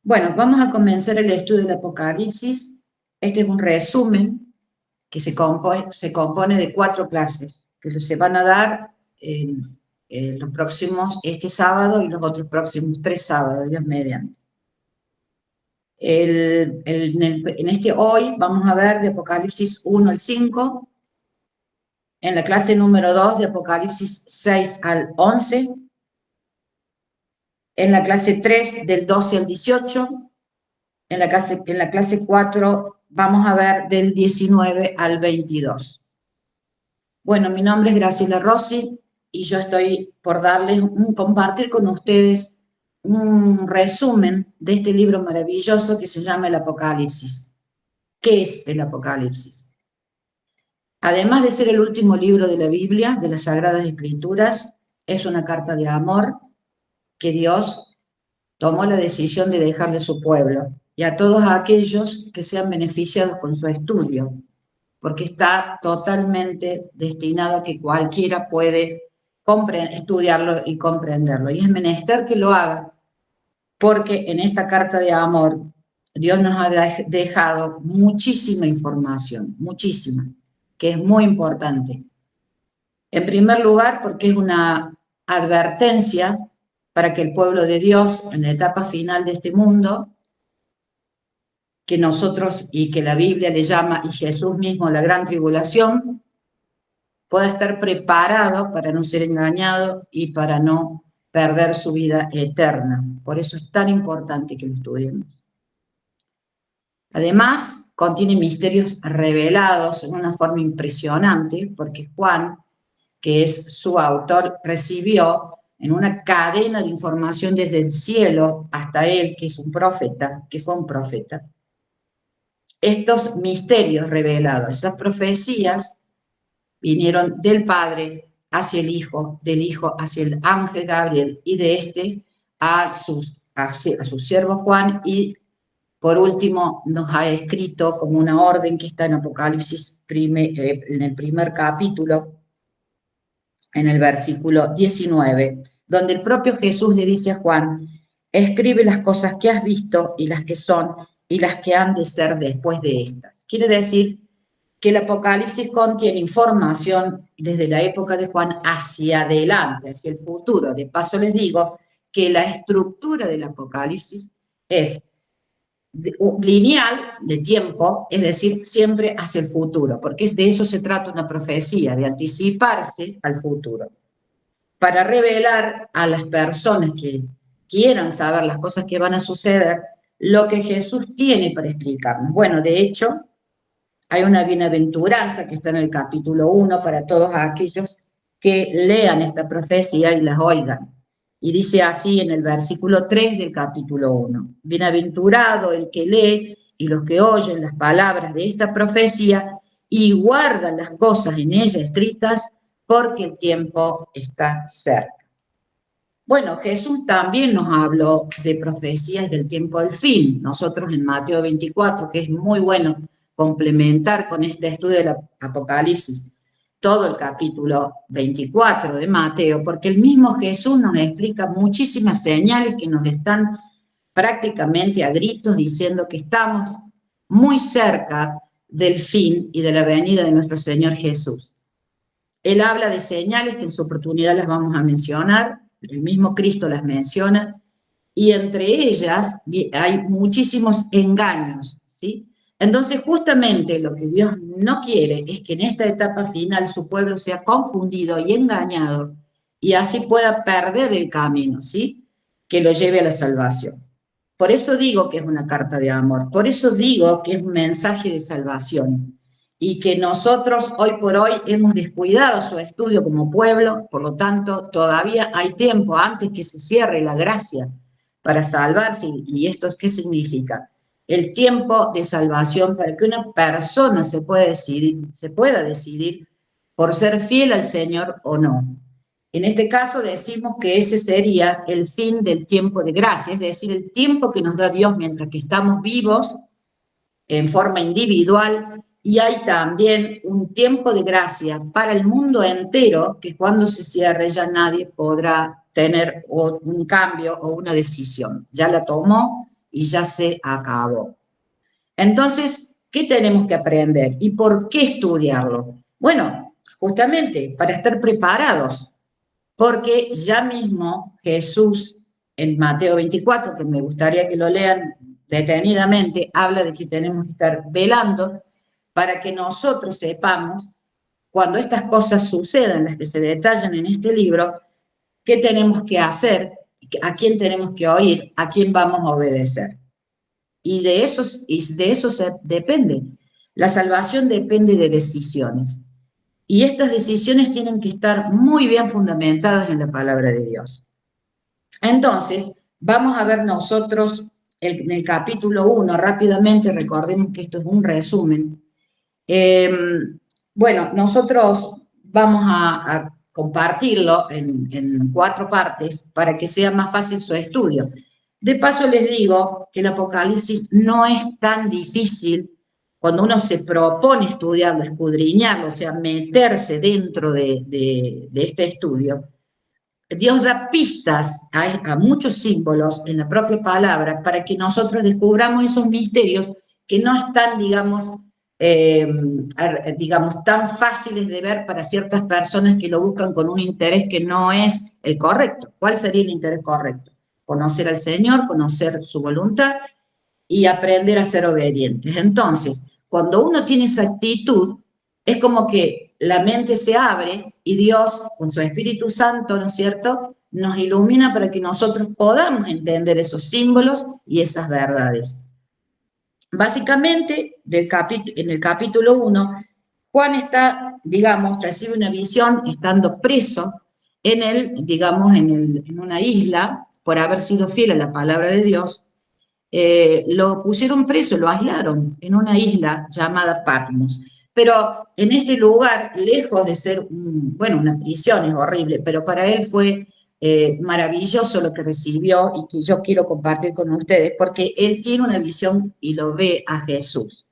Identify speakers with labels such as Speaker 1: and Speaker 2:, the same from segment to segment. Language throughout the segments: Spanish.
Speaker 1: Bueno, vamos a comenzar el estudio del Apocalipsis. Este es un resumen que se compone de 4 clases que se van a dar los próximos, este sábado y los otros próximos 3 sábados, Dios mediante. En este hoy vamos a ver de Apocalipsis 1 al 5, en la clase número 2 de Apocalipsis 6 al 11, en la clase 3 del 12 al 18, en la clase 4 vamos a ver del 19 al 22. Bueno, mi nombre es Graciela Rossi y yo estoy por compartir con ustedes un resumen de este libro maravilloso que se llama El Apocalipsis. ¿Qué es el Apocalipsis? Además de ser el último libro de la Biblia, de las Sagradas Escrituras, es una carta de amor que Dios tomó la decisión de dejarle a su pueblo y a todos aquellos que sean beneficiados con su estudio, porque está totalmente destinado a que cualquiera puede estudiarlo y comprenderlo. Y es menester que lo haga, porque en esta carta de amor Dios nos ha dejado muchísima información, muchísima, que es muy importante. En primer lugar, porque es una advertencia para que el pueblo de Dios, en la etapa final de este mundo, que nosotros y que la Biblia le llama, y Jesús mismo, la gran tribulación, pueda estar preparado para no ser engañado y para no perder su vida eterna. Por eso es tan importante que lo estudiemos. Además, contiene misterios revelados en una forma impresionante, porque Juan, que es su autor, recibió en una cadena de información desde el cielo hasta él, que es un profeta, que fue un profeta, estos misterios revelados, esas profecías vinieron del Padre hacia el Hijo, del Hijo hacia el ángel Gabriel y de este a su siervo Juan, y por último nos ha escrito como una orden que está en Apocalipsis en el primer capítulo, en el versículo 19, donde el propio Jesús le dice a Juan: escribe las cosas que has visto y las que son y las que han de ser después de estas. Quiere decir que el Apocalipsis contiene información desde la época de Juan hacia adelante, hacia el futuro. De paso les digo que la estructura del Apocalipsis es lineal de tiempo, es decir, siempre hacia el futuro, porque de eso se trata una profecía, de anticiparse al futuro, para revelar a las personas que quieran saber las cosas que van a suceder, lo que Jesús tiene para explicarnos. Bueno, de hecho, hay una bienaventuranza que está en el capítulo 1 para todos aquellos que lean esta profecía y las oigan. Y dice así en el versículo 3 del capítulo 1: bienaventurado el que lee y los que oyen las palabras de esta profecía y guardan las cosas en ella escritas, porque el tiempo está cerca. Bueno, Jesús también nos habló de profecías del tiempo del fin. Nosotros en Mateo 24, que es muy bueno complementar con este estudio del Apocalipsis todo el capítulo 24 de Mateo, porque el mismo Jesús nos explica muchísimas señales que nos están prácticamente a gritos diciendo que estamos muy cerca del fin y de la venida de nuestro Señor Jesús. Él habla de señales que en su oportunidad las vamos a mencionar, el mismo Cristo las menciona, y entre ellas hay muchísimos engaños, ¿sí? Entonces, justamente lo que Dios no quiere es que en esta etapa final su pueblo sea confundido y engañado y así pueda perder el camino, ¿sí? Que lo lleve a la salvación. Por eso digo que es una carta de amor, por eso digo que es un mensaje de salvación y que nosotros hoy por hoy hemos descuidado su estudio como pueblo, por lo tanto todavía hay tiempo antes que se cierre la gracia para salvarse. ¿Y esto qué significa? El tiempo de salvación para que una persona se pueda decidir por ser fiel al Señor o no. En este caso decimos que ese sería el fin del tiempo de gracia, es decir, el tiempo que nos da Dios mientras que estamos vivos en forma individual, y hay también un tiempo de gracia para el mundo entero que cuando se cierre ya nadie podrá tener un cambio o una decisión. Ya la tomó y ya se acabó. Entonces, ¿qué tenemos que aprender? ¿Y por qué estudiarlo? Bueno, justamente para estar preparados, porque ya mismo Jesús en Mateo 24, que me gustaría que lo lean detenidamente, habla de que tenemos que estar velando para que nosotros sepamos, cuando estas cosas sucedan, las que se detallan en este libro, qué tenemos que hacer, a quién tenemos que oír, a quién vamos a obedecer. Y de eso depende. La salvación depende de decisiones. Y estas decisiones tienen que estar muy bien fundamentadas en la palabra de Dios. Entonces, vamos a ver nosotros en el capítulo 1, rápidamente, recordemos que esto es un resumen. Bueno, nosotros vamos a compartirlo en 4 partes para que sea más fácil su estudio. De paso les digo que el Apocalipsis no es tan difícil cuando uno se propone estudiarlo, escudriñarlo, o sea, meterse dentro de este estudio. Dios da pistas a muchos símbolos en la propia palabra para que nosotros descubramos esos misterios que no están, digamos, tan fáciles de ver para ciertas personas que lo buscan con un interés que no es el correcto. ¿Cuál sería el interés correcto? Conocer al Señor, conocer su voluntad y aprender a ser obedientes. Entonces, cuando uno tiene esa actitud, es como que la mente se abre y Dios, con su Espíritu Santo, ¿no es cierto?, nos ilumina para que nosotros podamos entender esos símbolos y esas verdades. Básicamente, en el capítulo 1, Juan está, digamos, recibe una visión estando preso en una isla por haber sido fiel a la palabra de Dios. Lo pusieron preso, lo aislaron en una isla llamada Patmos. Pero en este lugar, lejos de ser, una prisión, es horrible, pero para él fue maravilloso lo que recibió y que yo quiero compartir con ustedes, porque él tiene una visión y lo ve a Jesús.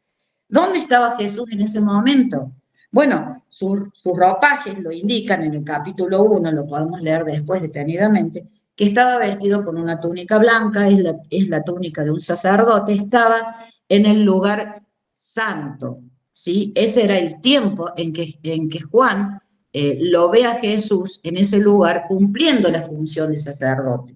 Speaker 1: ¿Dónde estaba Jesús en ese momento? Bueno, sus ropajes lo indican en el capítulo 1, lo podemos leer después detenidamente, que estaba vestido con una túnica blanca, es la túnica de un sacerdote, estaba en el lugar santo, ¿sí? Ese era el tiempo en que Juan lo ve a Jesús en ese lugar cumpliendo la función de sacerdote.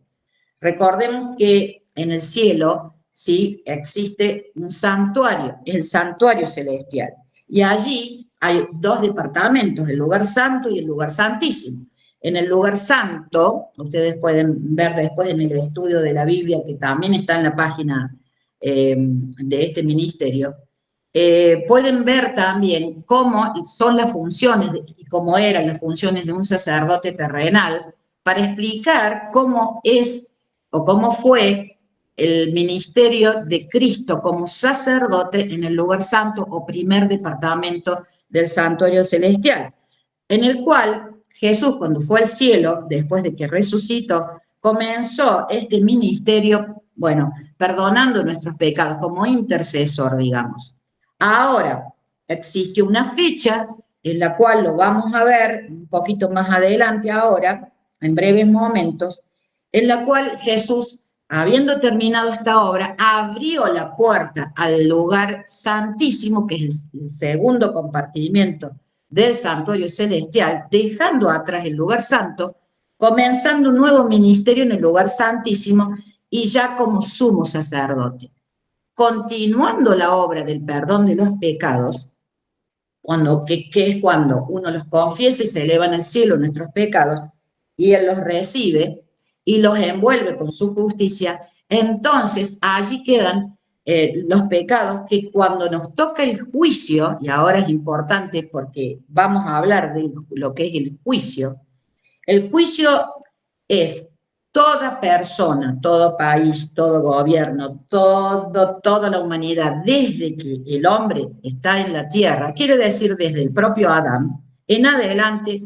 Speaker 1: Recordemos que en el cielo, ¿sí?, existe un santuario, el santuario celestial, y allí hay 2 departamentos, el lugar santo y el lugar santísimo. En el lugar santo, ustedes pueden ver después en el estudio de la Biblia, que también está en la página de este ministerio, pueden ver también cómo son las funciones y cómo eran las funciones de un sacerdote terrenal para explicar cómo es o cómo fue el ministerio de Cristo como sacerdote en el lugar santo o primer departamento del santuario celestial, en el cual Jesús, cuando fue al cielo, después de que resucitó, comenzó este ministerio, perdonando nuestros pecados como intercesor, digamos. Ahora, existe una fecha en la cual lo vamos a ver un poquito más adelante ahora, en breves momentos, en la cual Jesús, habiendo terminado esta obra, abrió la puerta al lugar santísimo, que es el segundo compartimiento del santuario celestial, dejando atrás el lugar santo, comenzando un nuevo ministerio en el lugar santísimo y ya como sumo sacerdote. Continuando la obra del perdón de los pecados, que es cuando uno los confiesa y se elevan al cielo nuestros pecados, y Él los recibe y los envuelve con su justicia, entonces allí quedan los pecados que cuando nos toca el juicio, y ahora es importante porque vamos a hablar de lo que es el juicio es toda persona, todo país, todo gobierno, toda la humanidad, desde que el hombre está en la tierra, quiere decir desde el propio Adán, en adelante,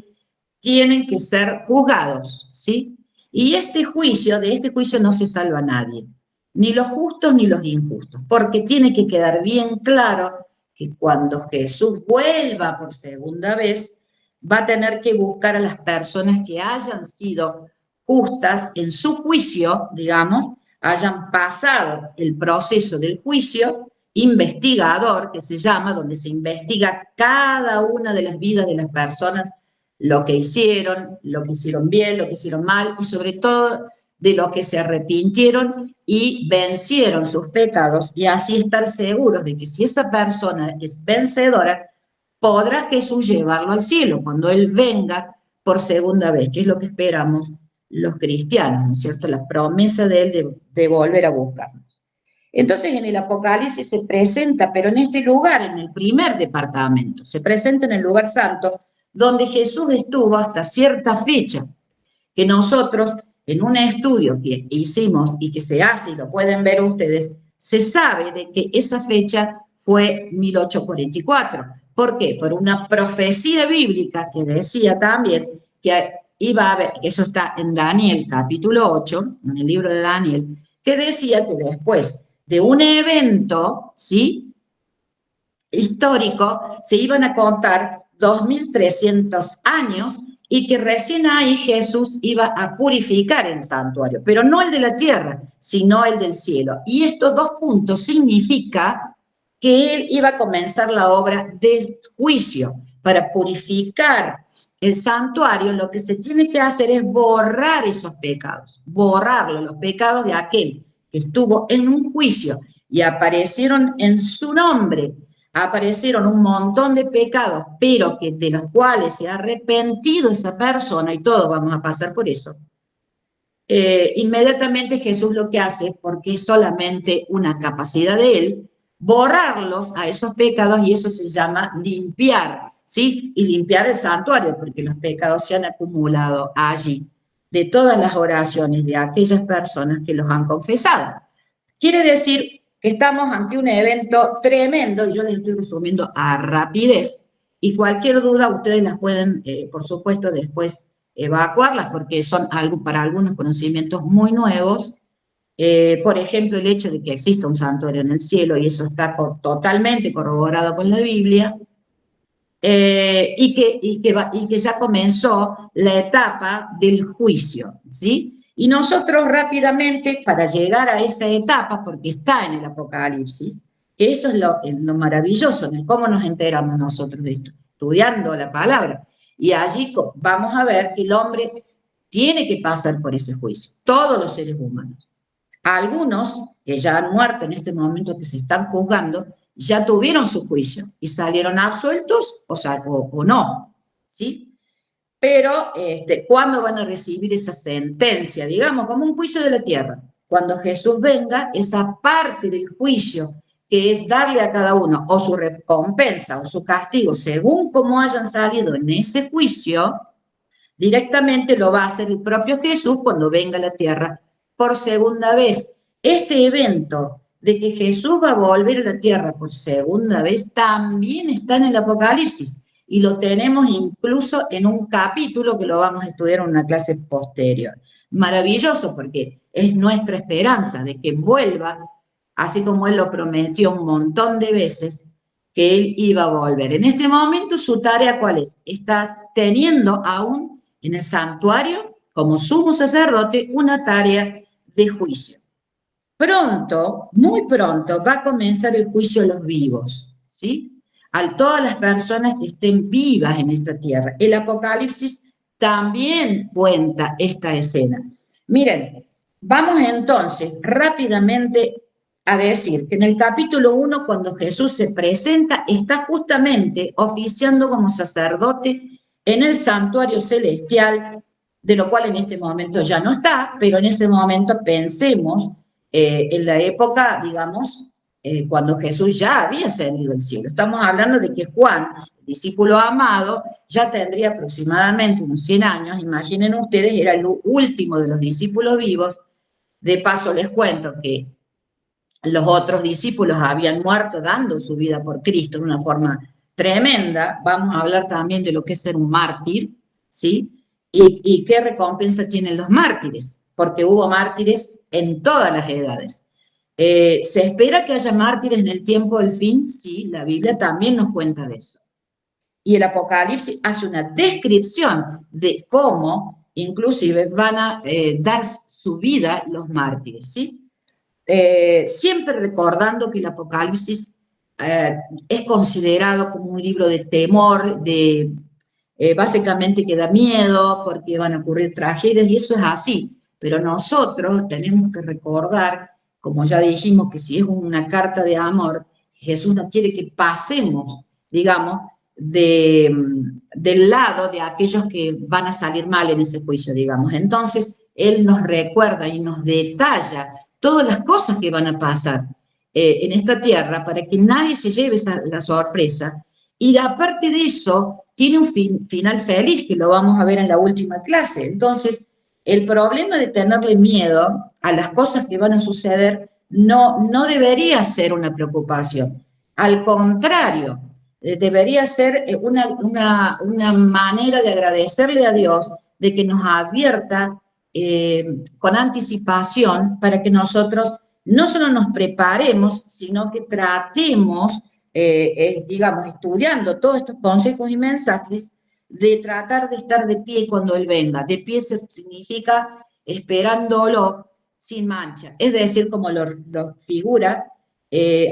Speaker 1: tienen que ser juzgados, ¿sí? Y de este juicio no se salva nadie, ni los justos ni los injustos, porque tiene que quedar bien claro que cuando Jesús vuelva por segunda vez, va a tener que buscar a las personas que hayan sido justas en su juicio, digamos, hayan pasado el proceso del juicio investigador, que se llama, donde se investiga cada una de las vidas de las personas, lo que hicieron bien, lo que hicieron mal, y sobre todo de lo que se arrepintieron y vencieron sus pecados, y así estar seguros de que si esa persona es vencedora, podrá Jesús llevarlo al cielo cuando Él venga por segunda vez, que es lo que esperamos los cristianos, ¿no es cierto? La promesa de Él de volver a buscarnos. Entonces en el Apocalipsis se presenta, pero en este lugar, en el primer departamento, se presenta en el lugar santo, donde Jesús estuvo hasta cierta fecha, que nosotros en un estudio que hicimos y que se hace, y lo pueden ver ustedes, se sabe de que esa fecha fue 1844. ¿Por qué? Por una profecía bíblica que decía también que iba a haber, eso está en Daniel capítulo 8, en el libro de Daniel, que decía que después de un evento, ¿sí?, histórico, se iban a contar 2300 años y que recién ahí Jesús iba a purificar el santuario, pero no el de la tierra, sino el del cielo. Y estos dos puntos significa que él iba a comenzar la obra del juicio. Para purificar el santuario, lo que se tiene que hacer es borrar esos pecados, borrarlos, los pecados de aquel que estuvo en un juicio y aparecieron en su nombre, aparecieron un montón de pecados, pero que de los cuales se ha arrepentido esa persona, y todos vamos a pasar por eso. Inmediatamente Jesús lo que hace, porque es solamente una capacidad de Él, borrarlos a esos pecados, y eso se llama limpiar, ¿sí? Y limpiar el santuario, porque los pecados se han acumulado allí, de todas las oraciones de aquellas personas que los han confesado. Quiere decir que estamos ante un evento tremendo, y yo les estoy resumiendo a rapidez, y cualquier duda ustedes las pueden, por supuesto, después evacuarlas, porque son algo, para algunos conocimientos muy nuevos. Por ejemplo, el hecho de que exista un santuario en el cielo, y eso está totalmente corroborado con la Biblia, y que ya comenzó la etapa del juicio, ¿sí? Y nosotros rápidamente, para llegar a esa etapa, porque está en el Apocalipsis, que eso es lo maravilloso, en cómo nos enteramos nosotros de esto, estudiando la palabra. Y allí vamos a ver que el hombre tiene que pasar por ese juicio, todos los seres humanos. Algunos que ya han muerto en este momento, que se están juzgando, ya tuvieron su juicio y salieron absueltos o no, ¿sí? Pero, ¿cuándo van a recibir esa sentencia? Digamos, como un juicio de la tierra. Cuando Jesús venga, esa parte del juicio, que es darle a cada uno o su recompensa o su castigo, según cómo hayan salido en ese juicio, directamente lo va a hacer el propio Jesús cuando venga a la tierra por segunda vez. Este evento de que Jesús va a volver a la tierra por segunda vez también está en el Apocalipsis, y lo tenemos incluso en un capítulo que lo vamos a estudiar en una clase posterior. Maravilloso, porque es nuestra esperanza de que vuelva, así como Él lo prometió un montón de veces, que Él iba a volver. En este momento, su tarea, ¿cuál es? Está teniendo aún en el santuario, como sumo sacerdote, una tarea de juicio. Pronto, muy pronto, va a comenzar el juicio a los vivos, ¿sí? A todas las personas que estén vivas en esta tierra. El Apocalipsis también cuenta esta escena. Miren, vamos entonces rápidamente a decir que en el capítulo 1, cuando Jesús se presenta, está justamente oficiando como sacerdote en el santuario celestial, de lo cual en este momento ya no está, pero en ese momento pensemos en la época, digamos, cuando Jesús ya había ascendido al cielo. Estamos hablando de que Juan, el discípulo amado, ya tendría aproximadamente unos 100 años, imaginen ustedes, era el último de los discípulos vivos. De paso les cuento que los otros discípulos habían muerto dando su vida por Cristo de una forma tremenda. Vamos a hablar también de lo que es ser un mártir, ¿sí? Y qué recompensa tienen los mártires, porque hubo mártires en todas las edades. ¿Se espera que haya mártires en el tiempo del fin? Sí, la Biblia también nos cuenta de eso. Y el Apocalipsis hace una descripción de cómo inclusive van a dar su vida los mártires, ¿sí? siempre recordando que el Apocalipsis es considerado como un libro de temor, básicamente que da miedo porque van a ocurrir tragedias, y eso es así, pero nosotros tenemos que recordar, como ya dijimos, que si es una carta de amor, Jesús no quiere que pasemos, digamos, del lado de aquellos que van a salir mal en ese juicio, digamos. Entonces, Él nos recuerda y nos detalla todas las cosas que van a pasar en esta tierra para que nadie se lleve la sorpresa. Y aparte de eso, tiene un final feliz, que lo vamos a ver en la última clase. Entonces, el problema de tenerle miedo a las cosas que van a suceder no debería ser una preocupación. Al contrario, debería ser una manera de agradecerle a Dios de que nos advierta con anticipación para que nosotros no solo nos preparemos, sino que tratemos, digamos, estudiando todos estos consejos y mensajes, de tratar de estar de pie cuando Él venga. De pie significa esperándolo sin mancha, es decir, como lo figura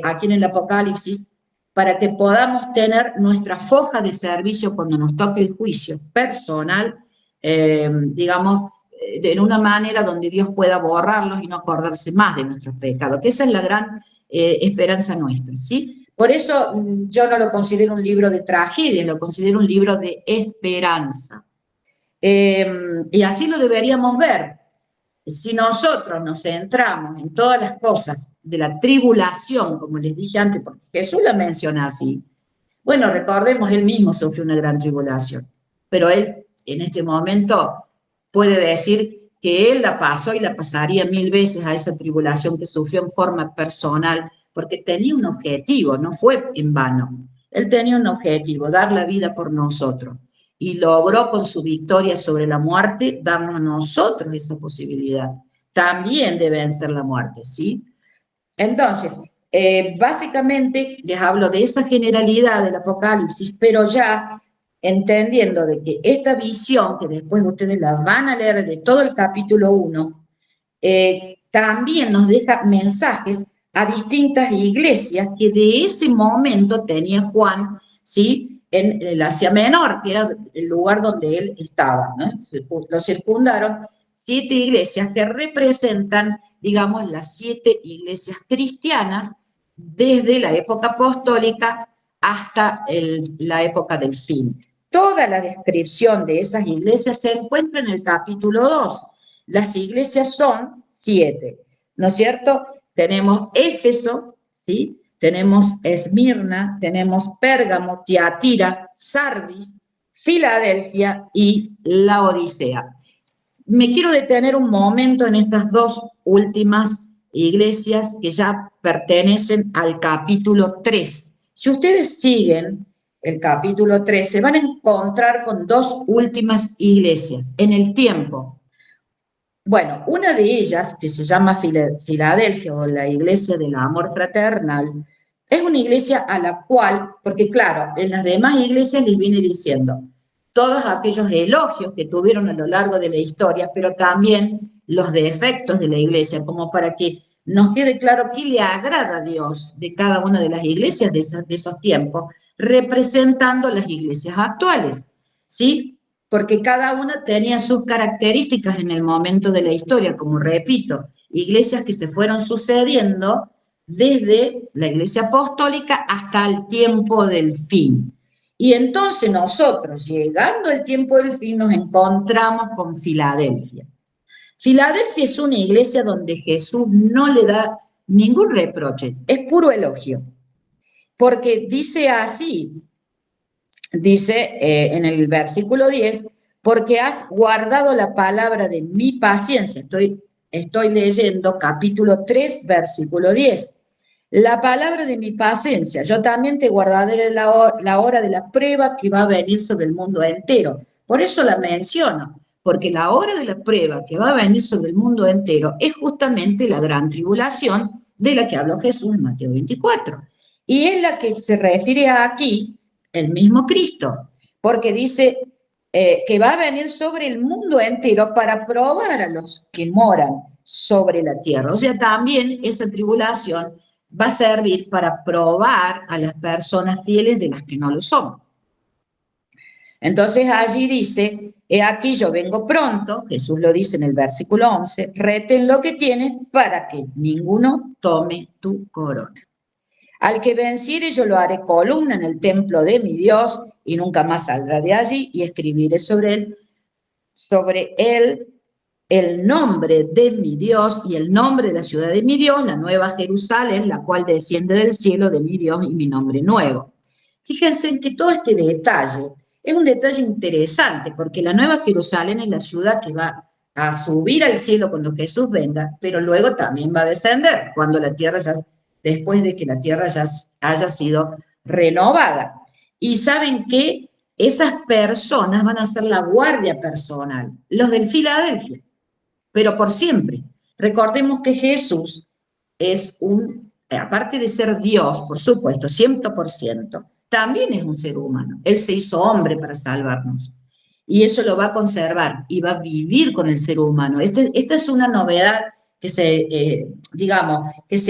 Speaker 1: aquí en el Apocalipsis, para que podamos tener nuestra foja de servicio cuando nos toque el juicio personal, digamos, en una manera donde Dios pueda borrarlos y no acordarse más de nuestros pecados, que esa es la gran esperanza nuestra, ¿sí? Por eso yo no lo considero un libro de tragedia, lo considero un libro de esperanza. Y así lo deberíamos ver. Si nosotros nos centramos en todas las cosas de la tribulación, como les dije antes, porque Jesús la menciona así, bueno, recordemos, Él mismo sufrió una gran tribulación, pero Él en este momento puede decir que Él la pasó y la pasaría 1000 veces a esa tribulación que sufrió en forma personal, porque tenía un objetivo, no fue en vano. Él tenía un objetivo, dar la vida por nosotros, y logró con su victoria sobre la muerte darnos a nosotros esa posibilidad también de vencer la muerte, ¿sí? Entonces, básicamente les hablo de esa generalidad del Apocalipsis, pero ya entendiendo de que esta visión, que después ustedes la van a leer de todo el capítulo 1, también nos deja mensajes a distintas iglesias que de ese momento tenía Juan, ¿sí?, en el Asia Menor, que era el lugar donde él estaba, ¿no? Lo circundaron 7 iglesias que representan, digamos, las 7 iglesias cristianas desde la época apostólica hasta la época del fin. Toda la descripción de esas iglesias se encuentra en el capítulo 2. Las iglesias son 7, ¿no es cierto? Tenemos Éfeso, ¿sí? Tenemos Esmirna, tenemos Pérgamo, Tiatira, Sardis, Filadelfia y Laodicea. Me quiero detener un momento en estas dos últimas iglesias que ya pertenecen al capítulo 3. Si ustedes siguen el capítulo 3, se van a encontrar con dos últimas iglesias en el tiempo. Bueno, una de ellas, que se llama Filadelfia, o la Iglesia del Amor Fraternal, es una iglesia a la cual, porque claro, en las demás iglesias les viene diciendo todos aquellos elogios que tuvieron a lo largo de la historia, pero también los defectos de la iglesia, como para que nos quede claro qué le agrada a Dios de cada una de las iglesias de esos tiempos, representando las iglesias actuales, ¿sí? Porque cada una tenía sus características en el momento de la historia, como repito, iglesias que se fueron sucediendo desde la iglesia apostólica hasta el tiempo del fin. Y entonces nosotros, llegando al tiempo del fin, nos encontramos con Filadelfia. Filadelfia es una iglesia donde Jesús no le da ningún reproche, es puro elogio. Porque dice así, dice en el versículo 10, porque has guardado la palabra de mi paciencia. Estoy leyendo capítulo 3, versículo 10. La palabra de mi paciencia, yo también te guardaré la hora de la prueba que va a venir sobre el mundo entero. Por eso la menciono, porque la hora de la prueba que va a venir sobre el mundo entero es justamente la gran tribulación de la que habló Jesús en Mateo 24. Y es la que se refiere aquí el mismo Cristo, porque dice que va a venir sobre el mundo entero para probar a los que moran sobre la tierra. O sea, también esa tribulación va a servir para probar a las personas fieles de las que no lo son. Entonces allí dice, he aquí yo vengo pronto, Jesús lo dice en el versículo 11, reten lo que tienes para que ninguno tome tu corona. Al que venciere yo lo haré columna en el templo de mi Dios y nunca más saldrá de allí, y escribiré sobre él el nombre de mi Dios y el nombre de la ciudad de mi Dios, la nueva Jerusalén, la cual desciende del cielo de mi Dios y mi nombre nuevo. Fíjense que todo este detalle es un detalle interesante, porque la nueva Jerusalén es la ciudad que va a subir al cielo cuando Jesús venga, pero luego también va a descender cuando la tierra ya, después de que la tierra ya haya sido renovada. Y saben que esas personas van a ser la guardia personal, los del Filadelfia, pero por siempre. Recordemos que Jesús es aparte de ser Dios, por supuesto, 100%, también es un ser humano. Él se hizo hombre para salvarnos. Y eso lo va a conservar y va a vivir con el ser humano. Esta es una novedad que se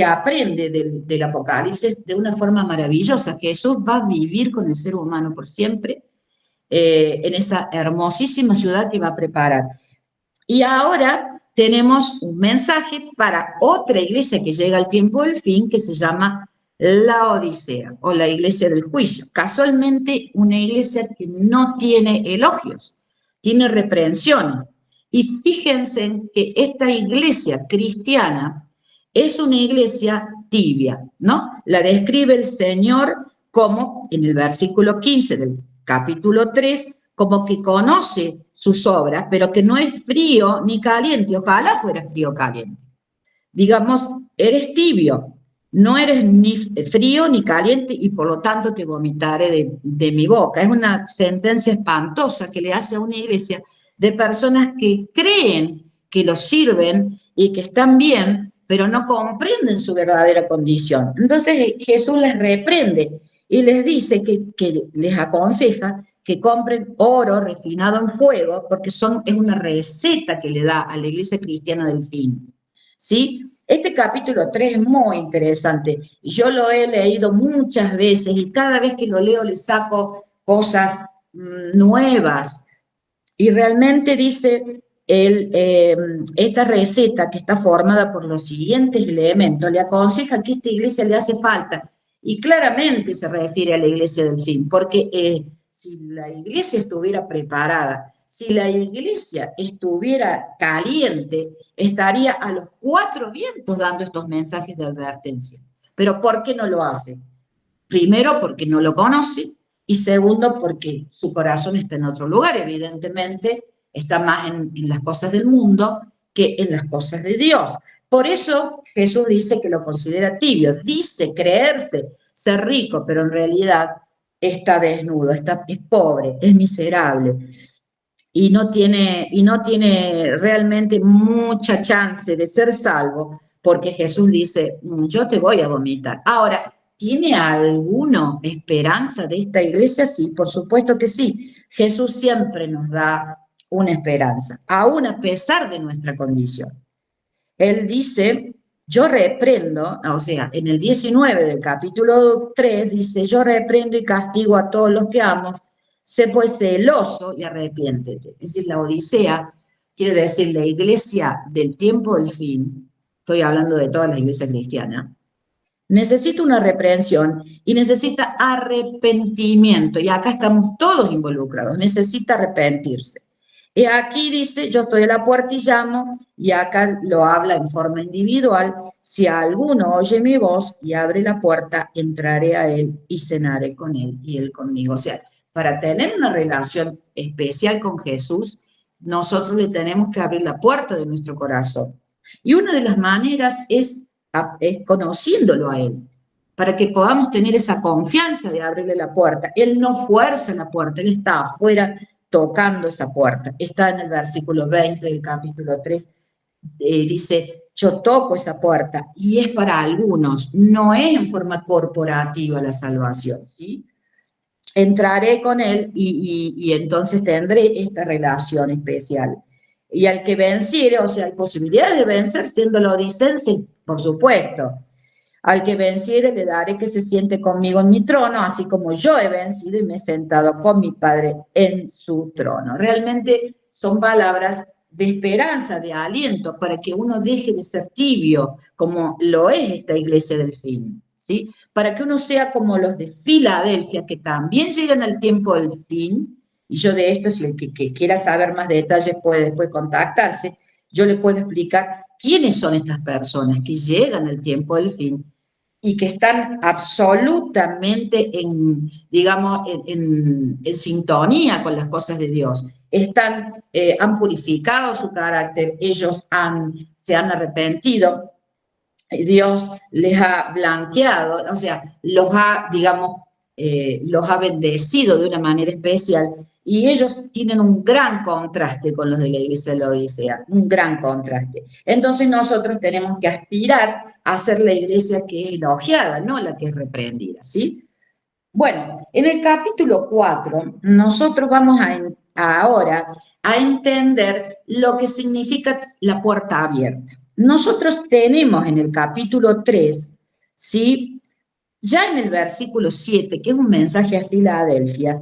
Speaker 1: aprende del Apocalipsis de una forma maravillosa. Jesús va a vivir con el ser humano por siempre en esa hermosísima ciudad que va a preparar. Y ahora tenemos un mensaje para otra iglesia que llega al tiempo del fin, que se llama la Odisea, o la iglesia del juicio. Casualmente, una iglesia que no tiene elogios, tiene reprensiones. Y fíjense que esta iglesia cristiana es una iglesia tibia, ¿no? La describe el Señor como, en el versículo 15 del capítulo 3, como que conoce sus obras, pero que no es frío ni caliente. Ojalá fuera frío o caliente. Digamos, eres tibio, no eres ni frío ni caliente y por lo tanto te vomitaré de mi boca. Es una sentencia espantosa que le hace a una iglesia de personas que creen que los sirven y que están bien, pero no comprenden su verdadera condición. Entonces Jesús les reprende y les dice que les aconseja que compren oro refinado en fuego, porque es una receta que le da a la iglesia cristiana del fin. ¿Sí? Este capítulo 3 es muy interesante. Yo lo he leído muchas veces y cada vez que lo leo le saco cosas nuevas. Y realmente dice, esta receta que está formada por los siguientes elementos, le aconseja que a esta iglesia le hace falta. Y claramente se refiere a la iglesia del fin, porque si la iglesia estuviera preparada, si la iglesia estuviera caliente, estaría a los cuatro vientos dando estos mensajes de advertencia. Pero ¿por qué no lo hace? Primero, porque no lo conoce, y segundo, porque su corazón está en otro lugar, evidentemente, está más en las cosas del mundo que en las cosas de Dios. Por eso Jesús dice que lo considera tibio, dice creerse ser rico, pero en realidad está desnudo, es pobre, es miserable y no tiene realmente mucha chance de ser salvo, porque Jesús dice, yo te voy a vomitar. Ahora, ¿tiene alguna esperanza de esta iglesia? Sí, por supuesto que sí. Jesús siempre nos da una esperanza, aún a pesar de nuestra condición. Él dice, yo reprendo, o sea, en el 19 del capítulo 3 dice, yo reprendo y castigo a todos los que amo, sé pues celoso y arrepiéntete. Es decir, la Odisea quiere decir la iglesia del tiempo del fin, estoy hablando de toda la iglesia cristiana, necesita una reprensión y necesita arrepentimiento, y acá estamos todos involucrados, necesita arrepentirse. Y aquí dice, yo estoy a la puerta y llamo, y acá lo habla en forma individual, si alguno oye mi voz y abre la puerta, entraré a él y cenaré con él y él conmigo. O sea, para tener una relación especial con Jesús, nosotros le tenemos que abrir la puerta de nuestro corazón. Y una de las maneras es conociéndolo a él, para que podamos tener esa confianza de abrirle la puerta. Él no fuerza la puerta, él está afuera tocando esa puerta. Está en el versículo 20 del capítulo 3, dice, yo toco esa puerta, y es para algunos, no es en forma corporativa la salvación, ¿sí? Entraré con él y entonces tendré esta relación especial. Y al que venciere, o sea, hay posibilidad de vencer siendo lodicense, por supuesto. Al que venciere le daré que se siente conmigo en mi trono, así como yo he vencido y me he sentado con mi Padre en su trono. Realmente son palabras de esperanza, de aliento, para que uno deje de ser tibio, como lo es esta iglesia del fin, ¿sí? Para que uno sea como los de Filadelfia, que también llegan al tiempo del fin, y yo de esto, si el que quiera saber más detalles puede después contactarse, yo le puedo explicar quiénes son estas personas que llegan al tiempo del fin y que están absolutamente digamos, en sintonía con las cosas de Dios. Han purificado su carácter, ellos se han arrepentido, Dios les ha blanqueado, o sea, digamos, los ha bendecido de una manera especial y ellos tienen un gran contraste con los de la iglesia de la Odisea, un gran contraste. Entonces nosotros tenemos que aspirar a ser la iglesia que es elogiada, no la que es reprendida, ¿sí? Bueno, en el capítulo 4 nosotros vamos ahora a entender lo que significa la puerta abierta. Nosotros tenemos en el capítulo 3, ¿sí? Ya en el versículo 7, que es un mensaje a Filadelfia,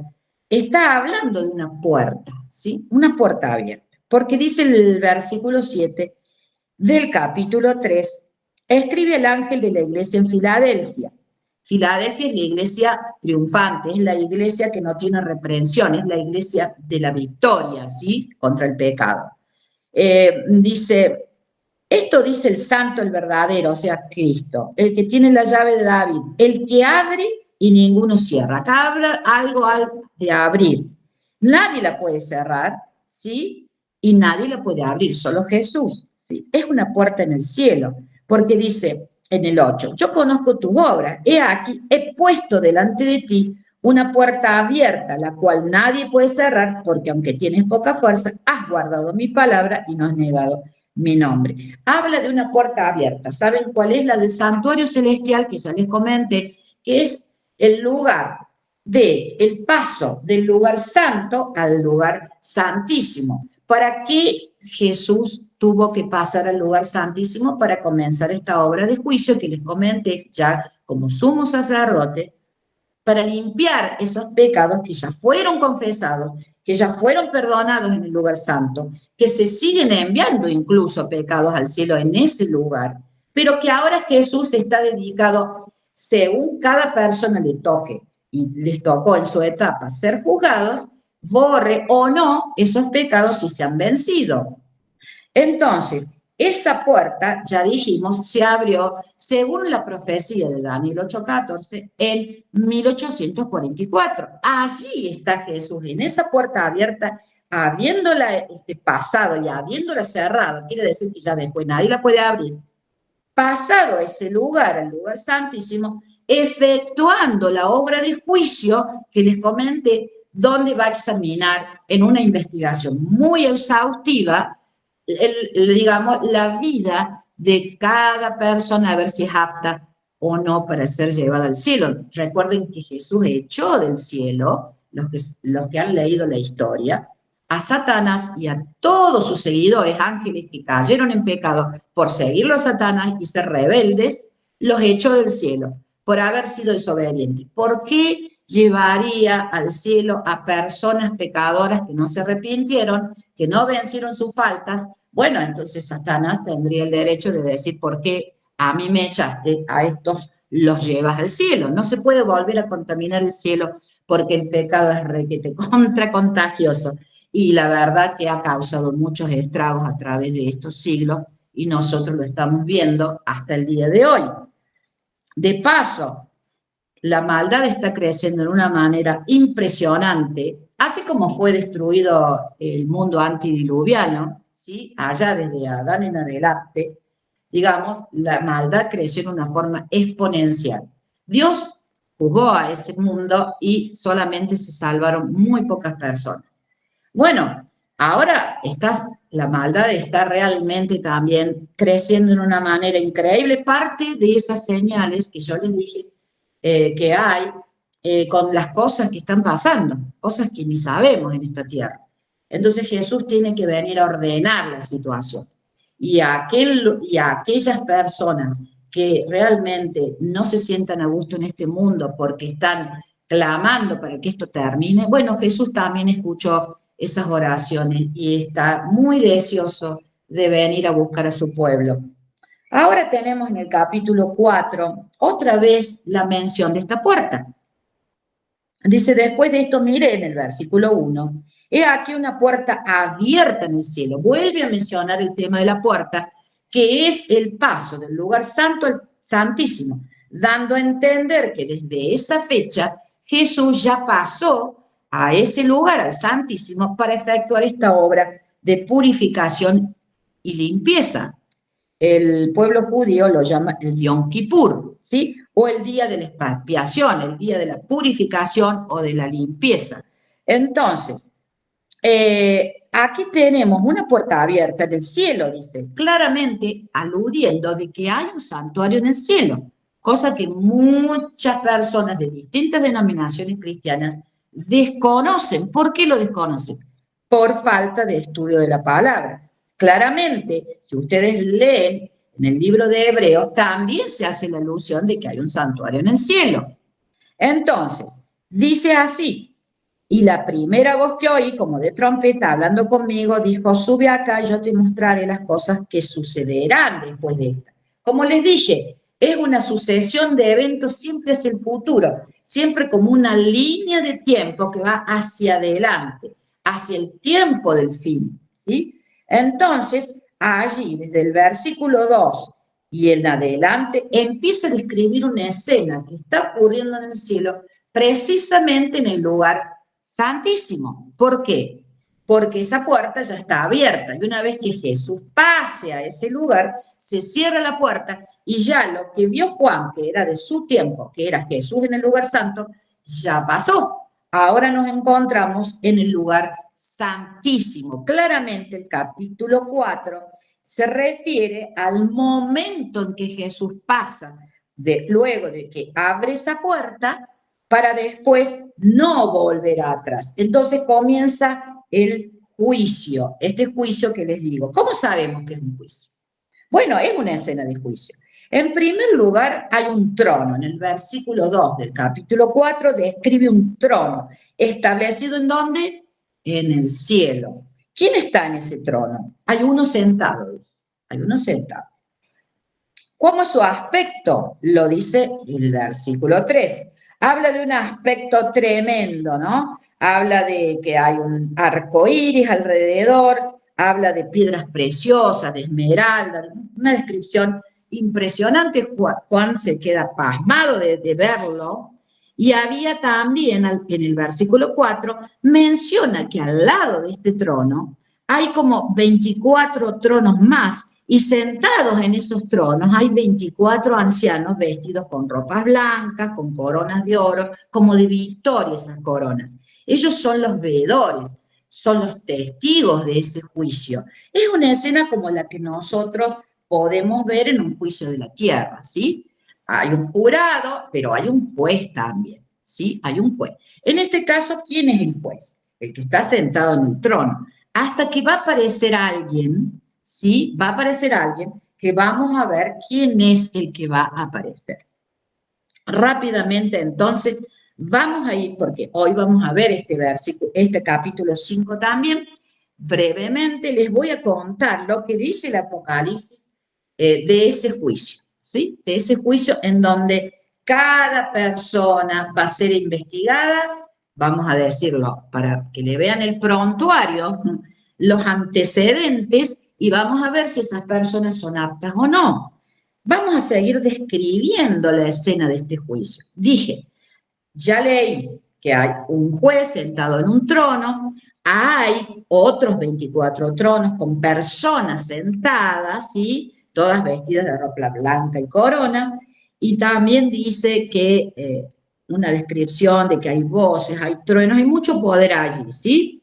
Speaker 1: está hablando de una puerta, ¿sí? Una puerta abierta. Porque dice el versículo 7 del capítulo 3, escribe el ángel de la iglesia en Filadelfia. Filadelfia es la iglesia triunfante, es la iglesia que no tiene reprensión, es la iglesia de la victoria, ¿sí? Contra el pecado. Esto dice el santo, el verdadero, o sea, Cristo, el que tiene la llave de David, el que abre y ninguno cierra. Acá habla algo de abrir. Nadie la puede cerrar, ¿sí? Y nadie la puede abrir, solo Jesús, ¿sí? Es una puerta en el cielo, porque dice en el 8, yo conozco tus obras, he aquí, he puesto delante de ti una puerta abierta, la cual nadie puede cerrar, porque aunque tienes poca fuerza, has guardado mi palabra y no has negado mi nombre. Habla de una puerta abierta. ¿Saben cuál es? La del santuario celestial, que ya les comenté, que es el lugar el paso del lugar santo al lugar santísimo. ¿Para qué Jesús tuvo que pasar al lugar santísimo para comenzar esta obra de juicio que les comenté ya como sumo sacerdote? Para limpiar esos pecados que ya fueron confesados, que ya fueron perdonados en el lugar santo, que se siguen enviando incluso pecados al cielo en ese lugar, pero que ahora Jesús está dedicado, según cada persona le toque, y les tocó en su etapa ser juzgados, borre o no esos pecados si se han vencido. Entonces, esa puerta, ya dijimos, se abrió según la profecía de Daniel 8:14 en 1844. Allí está Jesús, en esa puerta abierta, habiéndola pasado y habiéndola cerrado, quiere decir que ya después nadie la puede abrir. Pasado ese lugar, el lugar santísimo, efectuando la obra de juicio que les comenté, donde va a examinar en una investigación muy exhaustiva digamos, la vida de cada persona, a ver si es apta o no para ser llevada al cielo. Recuerden que Jesús echó del cielo, los que han leído la historia, a Satanás y a todos sus seguidores, ángeles que cayeron en pecado por seguirlo a Satanás y ser rebeldes, los echó del cielo por haber sido desobedientes. ¿Por qué llevaría al cielo a personas pecadoras que no se arrepintieron, que no vencieron sus faltas? Bueno, entonces Satanás tendría el derecho de decir, ¿por qué a mí me echaste, a estos los llevas al cielo? No se puede volver a contaminar el cielo porque el pecado es requete contra contagioso y la verdad que ha causado muchos estragos a través de estos siglos y nosotros lo estamos viendo hasta el día de hoy. De paso, la maldad está creciendo de una manera impresionante, así como fue destruido el mundo antidiluviano, ¿sí? Allá desde Adán en adelante, digamos, la maldad creció de una forma exponencial. Dios jugó a ese mundo y solamente se salvaron muy pocas personas. Bueno, ahora la maldad está realmente también creciendo de una manera increíble. Parte de esas señales que yo les dije que hay con las cosas que están pasando, cosas que ni sabemos en esta tierra. Entonces Jesús tiene que venir a ordenar la situación. Y a aquellas personas que realmente no se sientan a gusto en este mundo porque están clamando para que esto termine, bueno, Jesús también escuchó esas oraciones y está muy deseoso de venir a buscar a su pueblo. Ahora tenemos en el capítulo 4 otra vez la mención de esta puerta. Dice, después de esto, mire en el versículo 1, he aquí una puerta abierta en el cielo. Vuelve a mencionar el tema de la puerta, que es el paso del lugar santo al santísimo, dando a entender que desde esa fecha Jesús ya pasó a ese lugar, al santísimo, para efectuar esta obra de purificación y limpieza. El pueblo judío lo llama el Yom Kippur, ¿sí? O el día de la expiación, el día de la purificación o de la limpieza. Entonces, aquí tenemos una puerta abierta en el cielo, dice, claramente aludiendo de que hay un santuario en el cielo, cosa que muchas personas de distintas denominaciones cristianas desconocen. ¿Por qué lo desconocen? Por falta de estudio de la palabra. Claramente, si ustedes leen en el libro de Hebreos, también se hace la alusión de que hay un santuario en el cielo. Entonces, dice así, y la primera voz que oí, como de trompeta, hablando conmigo, dijo, sube acá y yo te mostraré las cosas que sucederán después de esta. Como les dije, es una sucesión de eventos siempre hacia el futuro, siempre como una línea de tiempo que va hacia adelante, hacia el tiempo del fin, ¿sí? Entonces, allí, desde el versículo 2 y en adelante, empieza a describir una escena que está ocurriendo en el cielo, precisamente en el lugar santísimo. ¿Por qué? Porque esa puerta ya está abierta y una vez que Jesús pase a ese lugar, se cierra la puerta y ya lo que vio Juan, que era de su tiempo, que era Jesús en el lugar santo, ya pasó. Ahora nos encontramos en el lugar santísimo. Claramente el capítulo 4 se refiere al momento en que Jesús pasa, luego de que abre esa puerta, para después no volver atrás. Entonces comienza el juicio, este juicio que les digo. ¿Cómo sabemos que es un juicio? Bueno, es una escena de juicio. En primer lugar, hay un trono. En el versículo 2 del capítulo 4 describe un trono. ¿Establecido en dónde? En el cielo. ¿Quién está en ese trono? Hay uno sentado, dice. Hay uno sentado. ¿Cómo es su aspecto? Lo dice el versículo 3. Habla de un aspecto tremendo, ¿no? Habla de que hay un arco iris alrededor, habla de piedras preciosas, de esmeralda, una descripción impresionante. Juan se queda pasmado de verlo. Y había también, en el versículo 4, menciona que al lado de este trono hay como 24 tronos más, y sentados en esos tronos hay 24 ancianos vestidos con ropas blancas, con coronas de oro, como de victoria esas coronas. Ellos son los veedores, son los testigos de ese juicio. Es una escena como la que nosotros podemos ver en un juicio de la tierra, ¿sí? Hay un jurado, pero hay un juez también, ¿sí? Hay un juez. En este caso, ¿quién es el juez? El que está sentado en el trono. Hasta que va a aparecer alguien, ¿sí? Va a aparecer alguien que vamos a ver quién es el que va a aparecer. Rápidamente, entonces, vamos a ir, porque hoy vamos a ver este versículo, este capítulo 5 también. Brevemente les voy a contar lo que dice el Apocalipsis de ese juicio, ¿sí? De ese juicio en donde cada persona va a ser investigada, vamos a decirlo, para que le vean el prontuario, los antecedentes, y vamos a ver si esas personas son aptas o no. Vamos a seguir describiendo la escena de este juicio. Dije, ya leí que hay un juez sentado en un trono, hay otros 24 tronos con personas sentadas, ¿sí? Todas vestidas de ropa blanca y corona, y también dice que una descripción de que hay voces, hay truenos, hay mucho poder allí, ¿sí?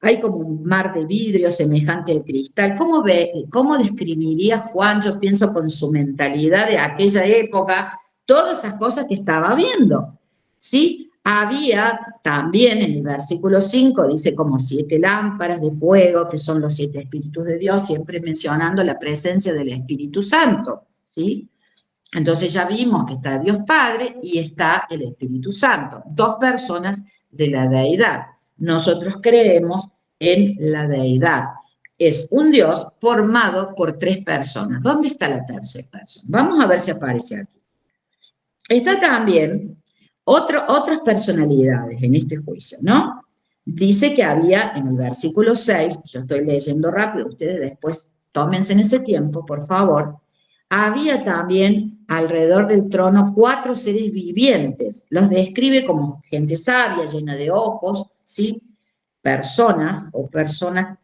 Speaker 1: Hay como un mar de vidrio semejante al cristal. ¿Cómo describiría Juan, yo pienso con su mentalidad de aquella época, todas esas cosas que estaba viendo? ¿Sí? Había también en el versículo 5, dice como 7 lámparas de fuego, que son los 7 espíritus de Dios, siempre mencionando la presencia del Espíritu Santo, ¿sí? Entonces ya vimos que está Dios Padre y está el Espíritu Santo, dos personas de la deidad. Nosotros creemos en la deidad. Es un Dios formado por 3 personas. ¿Dónde está la tercera persona? Vamos a ver si aparece aquí. Está también otras personalidades en este juicio, ¿no? Dice que había en el versículo 6, yo estoy leyendo rápido, ustedes después tómense en ese tiempo, por favor. Había también alrededor del trono 4 seres vivientes. Los describe como gente sabia, llena de ojos, ¿sí? Personas o personas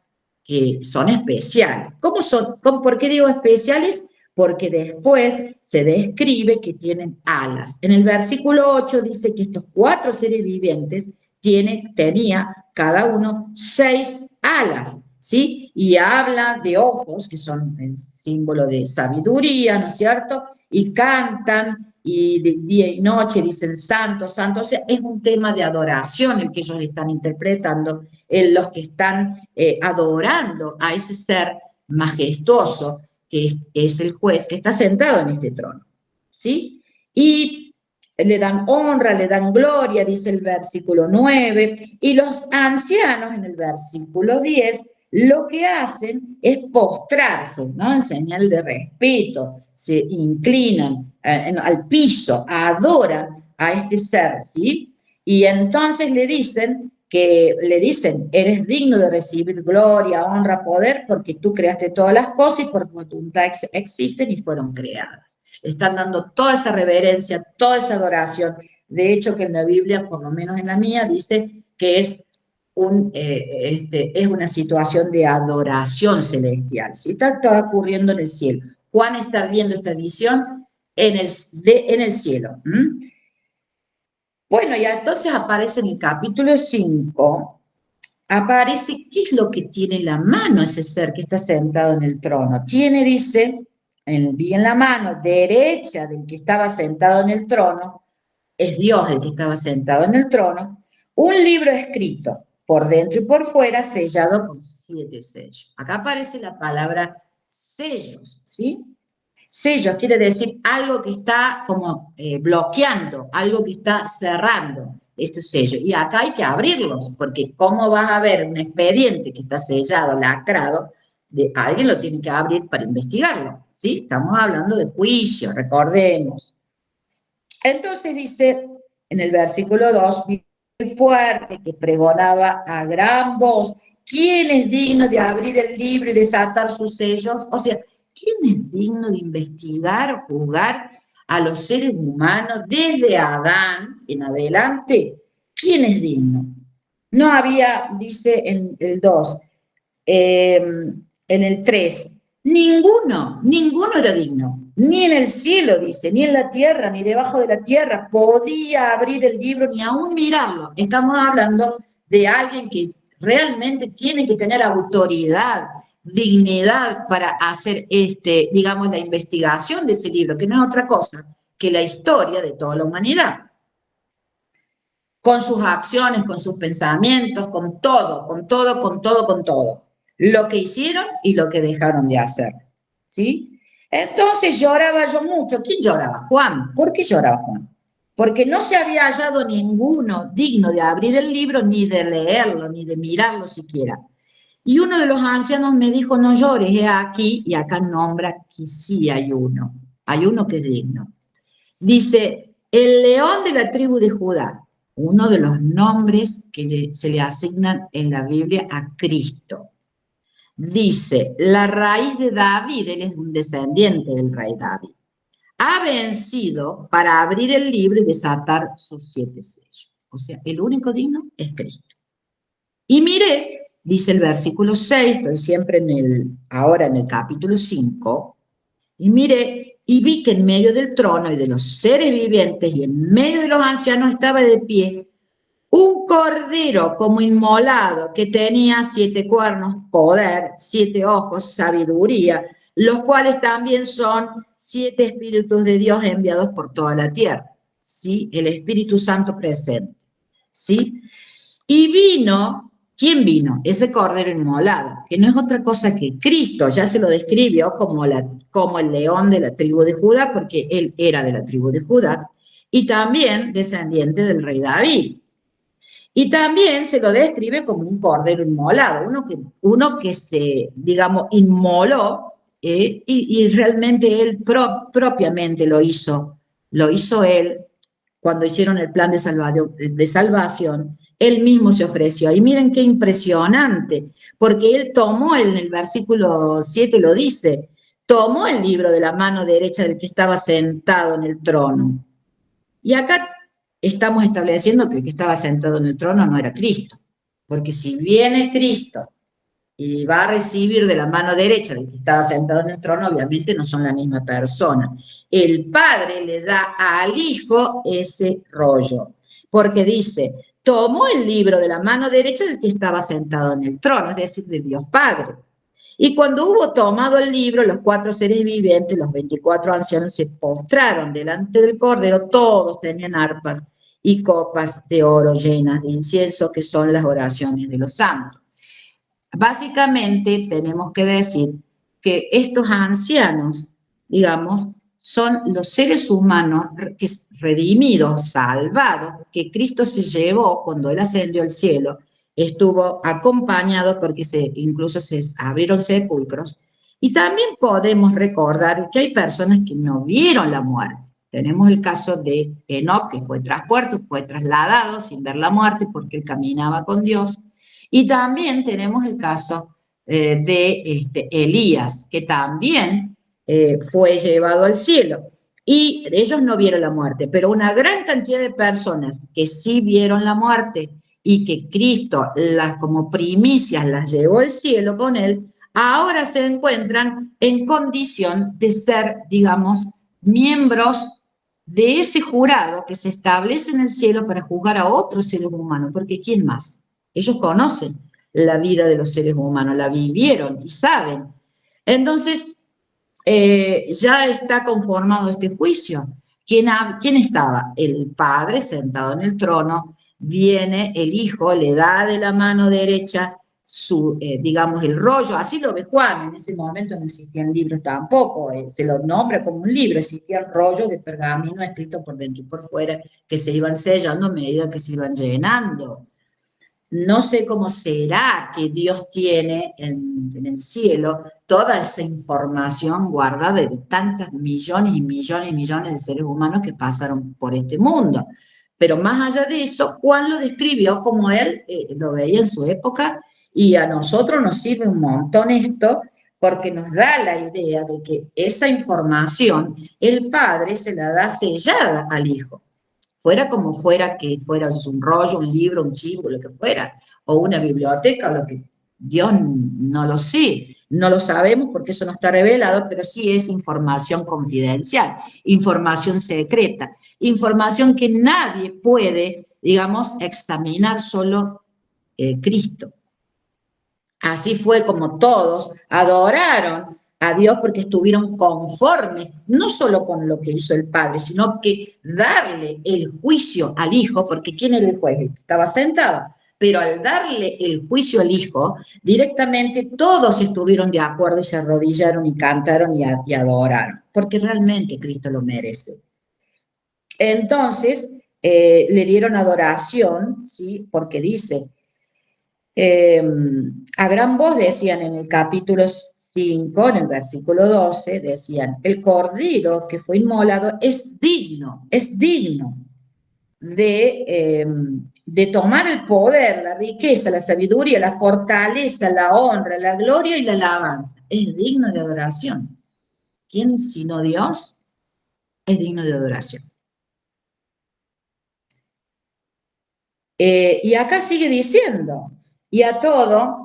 Speaker 1: que son especiales. ¿Cómo son? ¿Por qué digo especiales? Porque después se describe que tienen alas. En el versículo 8 dice que estos 4 seres vivientes tenía cada uno 6 alas, ¿sí? Y habla de ojos, que son el símbolo de sabiduría, ¿no es cierto? Y cantan, y de día y noche dicen santo, santo. O sea, es un tema de adoración el que ellos están interpretando, los que están adorando a ese ser majestuoso que es el juez que está sentado en este trono, ¿sí? Y le dan honra, le dan gloria, dice el versículo 9, y los ancianos en el versículo 10 lo que hacen es postrarse, ¿no? En señal de respeto, se inclinan al piso, adoran a este ser, ¿sí? Y entonces le dicen, eres digno de recibir gloria, honra, poder, porque tú creaste todas las cosas y por tu voluntad existen y fueron creadas. Le están dando toda esa reverencia, toda esa adoración. De hecho, que en la Biblia, por lo menos en la mía, dice que es una situación de adoración celestial. ¿Sí? Está ocurriendo en el cielo. Juan está viendo esta visión en el cielo. Bueno, y entonces aparece en el capítulo 5, aparece qué es lo que tiene en la mano ese ser que está sentado en el trono. Tiene, dice, vi en la mano derecha del que estaba sentado en el trono, es Dios el que estaba sentado en el trono, un libro escrito por dentro y por fuera, sellado con 7 sellos. Acá aparece la palabra sellos, ¿sí? Sellos quiere decir algo que está como bloqueando, algo que está cerrando estos sellos. Y acá hay que abrirlos, porque ¿cómo vas a ver un expediente que está sellado, lacrado? Alguien lo tiene que abrir para investigarlo, ¿sí? Estamos hablando de juicio, recordemos. Entonces dice en el versículo 2, fuerte que pregonaba a gran voz, ¿quién es digno de abrir el libro y desatar sus sellos? O sea, ¿quién es digno de investigar o juzgar a los seres humanos desde Adán en adelante? ¿Quién es digno? No había, dice en el 2, en el 3, ninguno era digno, ni en el cielo, dice, ni en la tierra, ni debajo de la tierra, podía abrir el libro ni aún mirarlo. Estamos hablando de alguien que realmente tiene que tener autoridad, dignidad para hacer, digamos, la investigación de ese libro, que no es otra cosa que la historia de toda la humanidad. Con sus acciones, con sus pensamientos, con todo, con todo, con todo, con todo. Lo que hicieron y lo que dejaron de hacer. ¿Sí? Entonces lloraba yo mucho. ¿Quién lloraba? Juan. ¿Por qué lloraba Juan? Porque no se había hallado ninguno digno de abrir el libro, ni de leerlo, ni de mirarlo siquiera. Y uno de los ancianos me dijo, no llores, es aquí, y acá nombra que sí hay uno que es digno. Dice, el león de la tribu de Judá, uno de los nombres que se le asignan en la Biblia a Cristo. Dice, la raíz de David, él es un descendiente del rey David, ha vencido para abrir el libro y desatar sus 7 sellos. O sea, el único digno es Cristo. Y miré, dice el versículo 6, estoy siempre ahora en el capítulo 5, y miré y vi que en medio del trono y de los seres vivientes y en medio de los ancianos estaba de pie un cordero como inmolado que tenía 7 cuernos, poder, 7 ojos, sabiduría, los cuales también son 7 espíritus de Dios enviados por toda la tierra. ¿Sí? El Espíritu Santo presente. ¿sí? Y vino, ¿quién vino? Ese cordero inmolado, que no es otra cosa que Cristo, ya se lo describió como el león de la tribu de Judá, porque él era de la tribu de Judá, y también descendiente del rey David. Y también se lo describe como un cordero inmolado, uno que se, digamos, inmoló, y realmente él propiamente lo hizo él cuando hicieron el plan de salvación, él mismo se ofreció. Y miren qué impresionante, porque él tomó, en el versículo 7 lo dice, tomó el libro de la mano derecha del que estaba sentado en el trono. Y acá estamos estableciendo que el que estaba sentado en el trono no era Cristo, porque si viene Cristo y va a recibir de la mano derecha del que estaba sentado en el trono, obviamente no son la misma persona. El Padre le da al Hijo ese rollo, porque dice, tomó el libro de la mano derecha del que estaba sentado en el trono, es decir, de Dios Padre. Y cuando hubo tomado el libro, los 4 seres vivientes, los 24 ancianos, se postraron delante del Cordero, todos tenían arpas y copas de oro llenas de incienso, que son las oraciones de los santos. Básicamente tenemos que decir que estos ancianos, digamos, son los seres humanos redimidos, salvados, que Cristo se llevó cuando Él ascendió al cielo, estuvo acompañado porque incluso se abrieron sepulcros, y también podemos recordar que hay personas que no vieron la muerte. Tenemos el caso de Enoc, que fue traspuesto, fue trasladado sin ver la muerte porque él caminaba con Dios. Y también tenemos el caso de Elías, que también fue llevado al cielo. Y ellos no vieron la muerte, pero una gran cantidad de personas que sí vieron la muerte y que Cristo como primicias las llevó al cielo con él, ahora se encuentran en condición de ser, digamos, miembros de ese jurado que se establece en el cielo para juzgar a otros seres humanos, porque ¿quién más? Ellos conocen la vida de los seres humanos, la vivieron y saben. Entonces, ya está conformado este juicio. ¿Quién estaba? El Padre sentado en el trono, viene el Hijo, le da de la mano derecha digamos, el rollo, así lo ve Juan, en ese momento no existían libros tampoco, se lo nombra como un libro, existían rollos de pergamino escritos por dentro y por fuera, que se iban sellando a medida que se iban llenando. No sé cómo será que Dios tiene en el cielo toda esa información guardada de tantos millones y millones y millones de seres humanos que pasaron por este mundo. Pero más allá de eso, Juan lo describió como él lo veía en su época, y a nosotros nos sirve un montón esto porque nos da la idea de que esa información el Padre se la da sellada al Hijo. Fuera como fuera, que fuera un rollo, un libro, un chivo, lo que fuera, o una biblioteca, o lo que Dios no lo sé, no lo sabemos porque eso no está revelado, pero sí es información confidencial, información secreta, información que nadie puede, digamos, examinar, solo Cristo. Así fue como todos adoraron a Dios porque estuvieron conformes, no solo con lo que hizo el Padre, sino que darle el juicio al Hijo, porque ¿quién era el juez? Estaba sentado. Pero al darle el juicio al Hijo, directamente todos estuvieron de acuerdo y se arrodillaron y cantaron y adoraron, porque realmente Cristo lo merece. Entonces, le dieron adoración, ¿sí? Porque dice, a gran voz decían en el capítulo 5, en el versículo 12, decían, el cordero que fue inmolado es digno de tomar el poder, la riqueza, la sabiduría, la fortaleza, la honra, la gloria y la alabanza. Es digno de adoración. ¿Quién sino Dios es digno de adoración? Y acá sigue diciendo, y a todo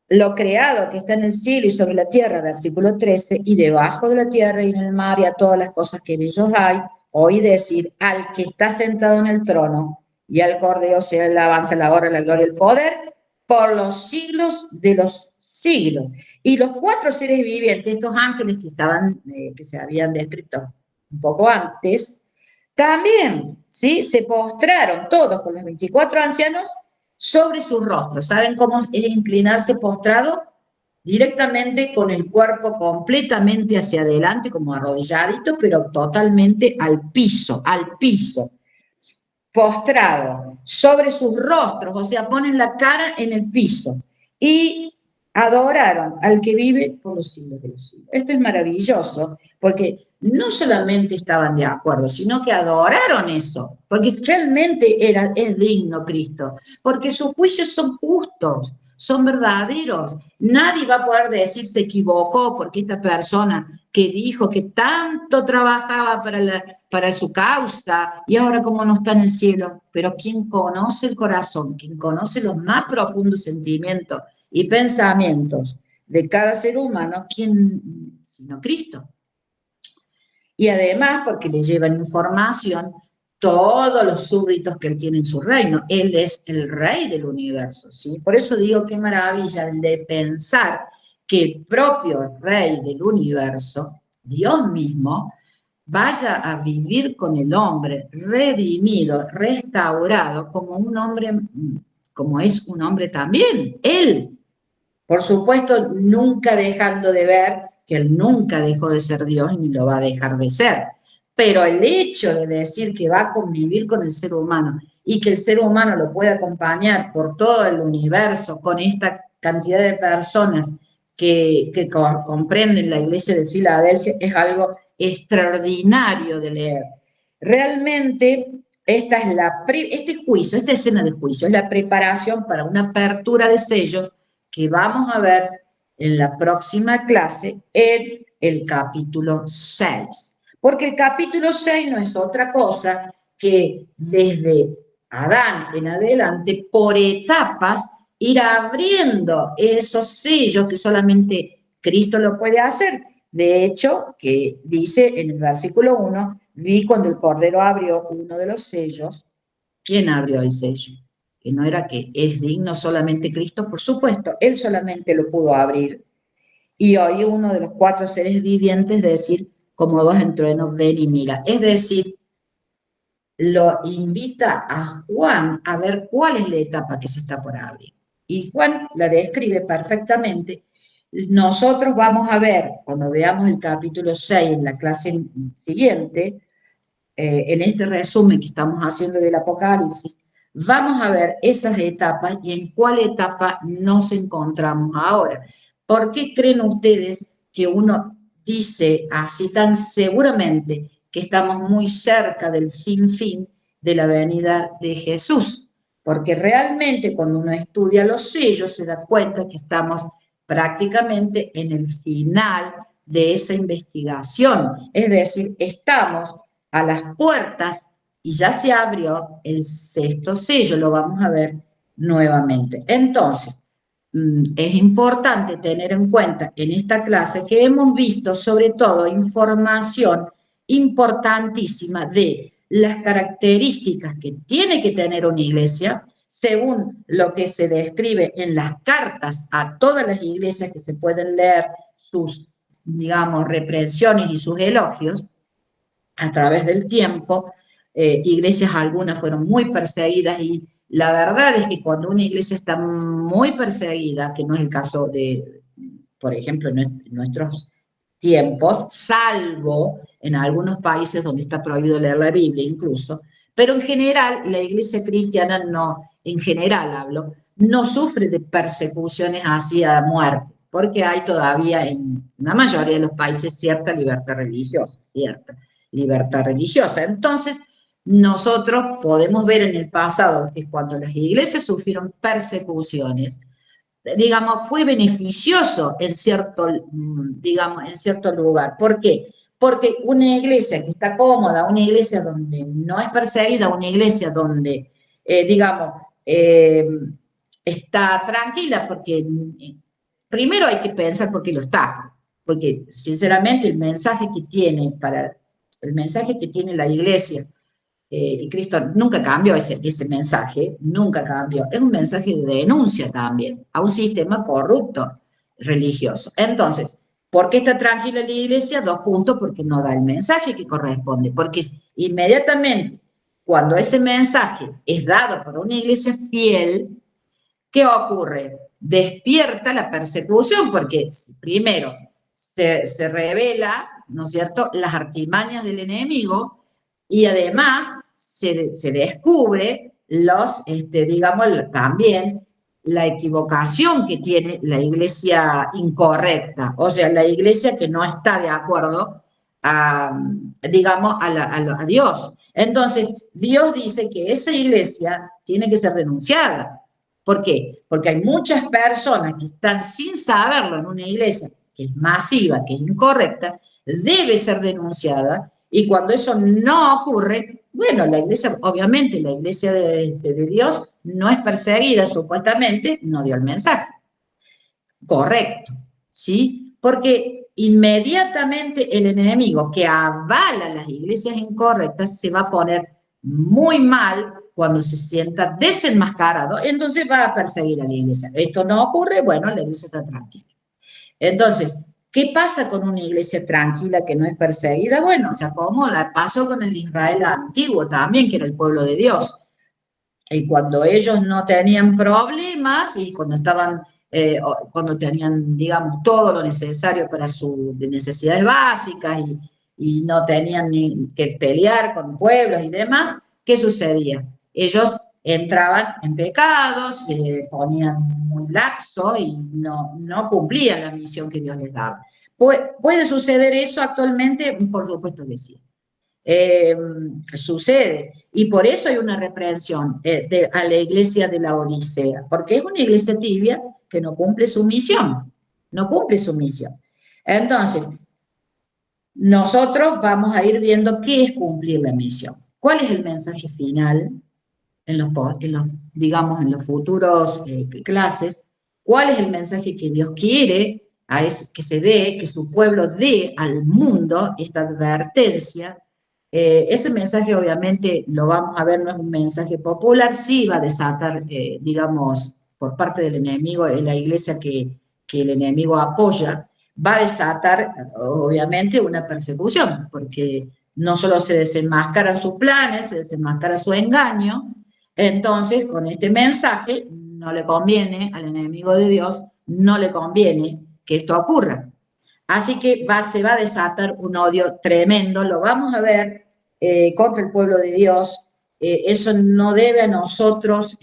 Speaker 1: lo creado que está en el cielo y sobre la tierra, versículo 13, y debajo de la tierra y en el mar y a todas las cosas que en ellos hay, oí decir, al que está sentado en el trono y al Cordero sea la alabanza, la honra, la gloria, el poder, por los siglos de los siglos. Y los 4 seres vivientes, estos ángeles que se habían descrito un poco antes, También, ¿sí? Se postraron todos con los 24 ancianos sobre sus rostros. ¿Saben cómo es inclinarse postrado? Directamente con el cuerpo completamente hacia adelante, como arrodilladito, pero totalmente al piso, postrado, sobre sus rostros, o sea, ponen la cara en el piso. Y adoraron al que vive por los siglos de los siglos. Esto es maravilloso, porque no solamente estaban de acuerdo, sino que adoraron eso, porque realmente es digno Cristo, porque sus juicios son justos, son verdaderos. Nadie va a poder decir se equivocó porque esta persona que dijo que tanto trabajaba para su causa y ahora como no está en el cielo. Pero quien conoce el corazón, quien conoce los más profundos sentimientos y pensamientos de cada ser humano, ¿quién sino Cristo? Y además porque le llevan información todos los súbditos que él tiene en su reino. Él es el rey del universo, ¿sí? Por eso digo qué maravilla el de pensar que el propio rey del universo, Dios mismo, vaya a vivir con el hombre redimido, restaurado, como un hombre, como es un hombre también, él. Por supuesto, nunca dejando de ver que él nunca dejó de ser Dios ni lo va a dejar de ser. Pero el hecho de decir que va a convivir con el ser humano y que el ser humano lo puede acompañar por todo el universo con esta cantidad de personas que comprenden la iglesia de Filadelfia es algo extraordinario de leer. Realmente este juicio, esta escena de juicio es la preparación para una apertura de sellos que vamos a ver en la próxima clase en el capítulo 6. Porque el capítulo 6 no es otra cosa que desde Adán en adelante, por etapas, ir abriendo esos sellos que solamente Cristo lo puede hacer. De hecho, que dice en el versículo 1, vi cuando el Cordero abrió uno de los sellos. ¿Quién abrió el sello? Que no era que es digno solamente Cristo, por supuesto, él solamente lo pudo abrir. Y oí uno de los cuatro seres vivientes decir, como voz en trueno, ven y mira. Es decir, lo invita a Juan a ver cuál es la etapa que se está por abrir. Y Juan la describe perfectamente. Nosotros vamos a ver, cuando veamos el capítulo 6 en la clase siguiente, en este resumen que estamos haciendo del Apocalipsis, vamos a ver esas etapas y en cuál etapa nos encontramos ahora. ¿Por qué creen ustedes que uno dice así tan seguramente que estamos muy cerca del fin de la venida de Jesús? Porque realmente cuando uno estudia los sellos se da cuenta que estamos prácticamente en el final de esa investigación. Es decir, estamos a las puertas y ya se abrió el sexto sello, lo vamos a ver nuevamente. Entonces, es importante tener en cuenta en esta clase que hemos visto sobre todo información importantísima de las características que tiene que tener una iglesia, según lo que se describe en las cartas a todas las iglesias que se pueden leer sus, digamos, reprensiones y sus elogios, a través del tiempo. Iglesias algunas fueron muy perseguidas y la verdad es que cuando una iglesia está muy perseguida, que no es el caso de, por ejemplo, en nuestros tiempos, salvo en algunos países donde está prohibido leer la Biblia incluso, pero en general la iglesia cristiana no, en general hablo, no sufre de persecuciones así a muerte, porque hay todavía en la mayoría de los países cierta libertad religiosa, cierta libertad religiosa. Entonces, nosotros podemos ver en el pasado que cuando las iglesias sufrieron persecuciones, digamos, fue beneficioso en cierto, digamos, en cierto lugar. ¿Por qué? Porque una iglesia que está cómoda, una iglesia donde no es perseguida, una iglesia donde, digamos, está tranquila, porque primero hay que pensar por qué lo está, porque sinceramente el mensaje que tiene la iglesia y Cristo nunca cambió ese mensaje, nunca cambió. Es un mensaje de denuncia también a un sistema corrupto religioso. Entonces, ¿por qué está tranquila la iglesia? 2 puntos, porque no da el mensaje que corresponde, porque inmediatamente, cuando ese mensaje es dado por una iglesia fiel, ¿qué ocurre? Despierta la persecución, porque primero se revela, ¿no es cierto?, las artimañas del enemigo y además se descubre digamos, también la equivocación que tiene la iglesia incorrecta, o sea, la iglesia que no está de acuerdo digamos, a Dios. Entonces, Dios dice que esa iglesia tiene que ser denunciada. ¿Por qué? Porque hay muchas personas que están sin saberlo en una iglesia que es masiva, que es incorrecta, debe ser denunciada, y cuando eso no ocurre, bueno, la iglesia, obviamente, la iglesia de Dios no es perseguida, supuestamente, no dio el mensaje correcto, ¿sí? Porque inmediatamente el enemigo que avala las iglesias incorrectas se va a poner muy mal cuando se sienta desenmascarado, entonces va a perseguir a la iglesia. Esto no ocurre, bueno, la iglesia está tranquila. Entonces, ¿qué pasa con una iglesia tranquila que no es perseguida? Bueno, se acomoda. Pasó con el Israel antiguo también, que era el pueblo de Dios. Y cuando ellos no tenían problemas y cuando estaban, cuando tenían, digamos, todo lo necesario para sus necesidades básicas y no tenían ni que pelear con pueblos y demás, ¿qué sucedía? Ellos entraban en pecados, se ponían muy laxos y no cumplían la misión que Dios les daba. ¿Puede suceder eso actualmente? Por supuesto que sí. Sucede. Y por eso hay una reprensión a la iglesia de la Odisea, porque es una iglesia tibia que no cumple su misión, no cumple su misión. Entonces, nosotros vamos a ir viendo qué es cumplir la misión. ¿Cuál es el mensaje final digamos, en los futuros clases? ¿Cuál es el mensaje que Dios quiere que se dé, que su pueblo dé al mundo, esta advertencia? Ese mensaje obviamente lo vamos a ver, no es un mensaje popular, sí va a desatar, digamos, por parte del enemigo, en la iglesia que el enemigo apoya, va a desatar obviamente una persecución, porque no solo se desenmascaran sus planes, se desenmascara su engaño. Entonces, con este mensaje no le conviene al enemigo de Dios, no le conviene que esto ocurra. Así que se va a desatar un odio tremendo, lo vamos a ver contra el pueblo de Dios. Eso no debe a nosotros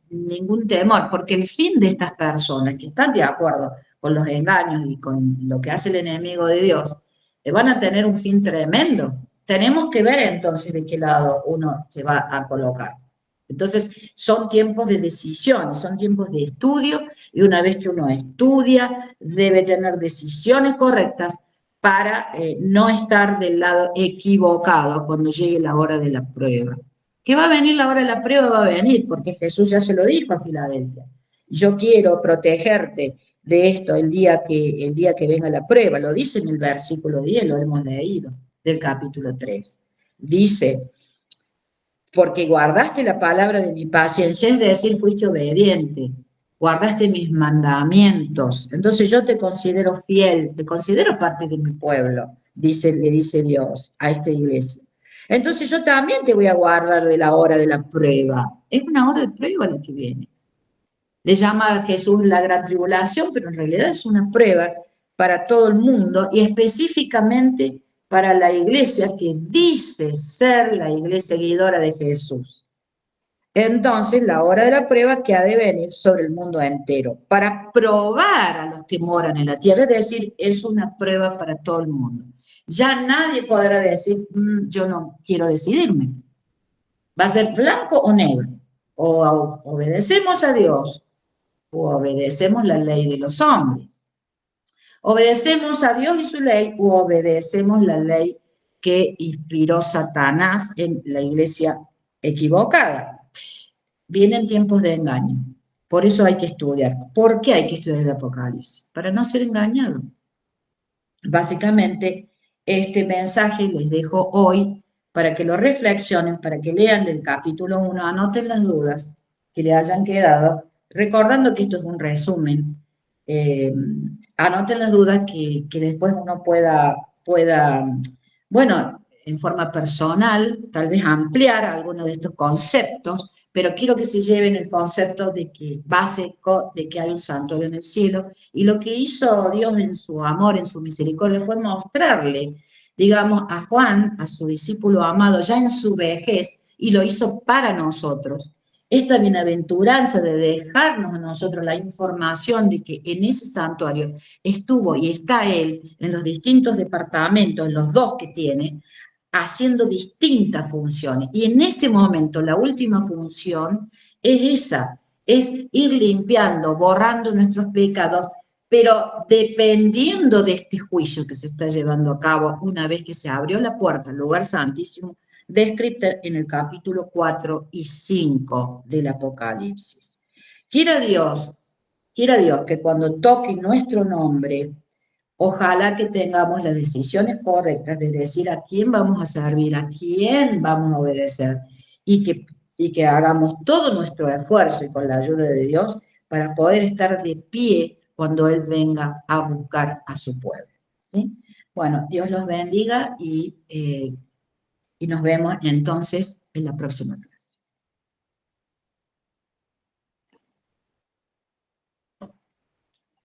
Speaker 1: ningún temor, porque el fin de estas personas que están de acuerdo con los engaños y con lo que hace el enemigo de Dios, van a tener un fin tremendo. Tenemos que ver entonces de qué lado uno se va a colocar. Entonces, son tiempos de decisión, son tiempos de estudio, y una vez que uno estudia, debe tener decisiones correctas para no estar del lado equivocado cuando llegue la hora de la prueba. ¿Que va a venir la hora de la prueba? Va a venir, porque Jesús ya se lo dijo a Filadelfia. Yo quiero protegerte de esto el día que venga la prueba. Lo dice en el versículo 10, lo hemos leído, del capítulo 3. Dice, porque guardaste la palabra de mi paciencia, es decir, fuiste obediente, guardaste mis mandamientos, entonces yo te considero fiel, te considero parte de mi pueblo, le dice Dios a esta iglesia. Entonces yo también te voy a guardar de la hora de la prueba. Es una hora de prueba la que viene. Le llama a Jesús la gran tribulación, pero en realidad es una prueba para todo el mundo y específicamente para la iglesia que dice ser la iglesia seguidora de Jesús. Entonces, la hora de la prueba que ha de venir sobre el mundo entero, para probar a los que moran en la tierra, es decir, es una prueba para todo el mundo. Ya nadie podrá decir, yo no quiero decidirme. Va a ser blanco o negro. O obedecemos a Dios, o obedecemos la ley de los hombres. Obedecemos a Dios y su ley, o obedecemos la ley que inspiró Satanás en la iglesia equivocada. Vienen tiempos de engaño. Por eso hay que estudiar. ¿Por qué hay que estudiar el Apocalipsis? Para no ser engañado. Básicamente, este mensaje les dejo hoy para que lo reflexionen, para que lean del capítulo 1, anoten las dudas que le hayan quedado, recordando que esto es un resumen. Anoten las dudas que después uno pueda, bueno, en forma personal, tal vez ampliar algunos de estos conceptos, pero quiero que se lleven el concepto de que básico, de que hay un santuario en el cielo, y lo que hizo Dios en su amor, en su misericordia, fue mostrarle, digamos, a Juan, a su discípulo amado, ya en su vejez, y lo hizo para nosotros. Esta bienaventuranza de dejarnos a nosotros la información de que en ese santuario estuvo y está Él en los distintos departamentos, en los dos que tiene, haciendo distintas funciones. Y en este momento la última función es esa, es ir limpiando, borrando nuestros pecados, pero dependiendo de este juicio que se está llevando a cabo una vez que se abrió la puerta al lugar santísimo, descrito en el capítulo 4 y 5 del Apocalipsis. Quiera Dios, quiera Dios que cuando toque nuestro nombre, ojalá que tengamos las decisiones correctas de decir a quién vamos a servir, a quién vamos a obedecer y que hagamos todo nuestro esfuerzo y con la ayuda de Dios para poder estar de pie cuando Él venga a buscar a su pueblo. ¿Sí? Bueno, Dios los bendiga y nos vemos entonces en la próxima clase.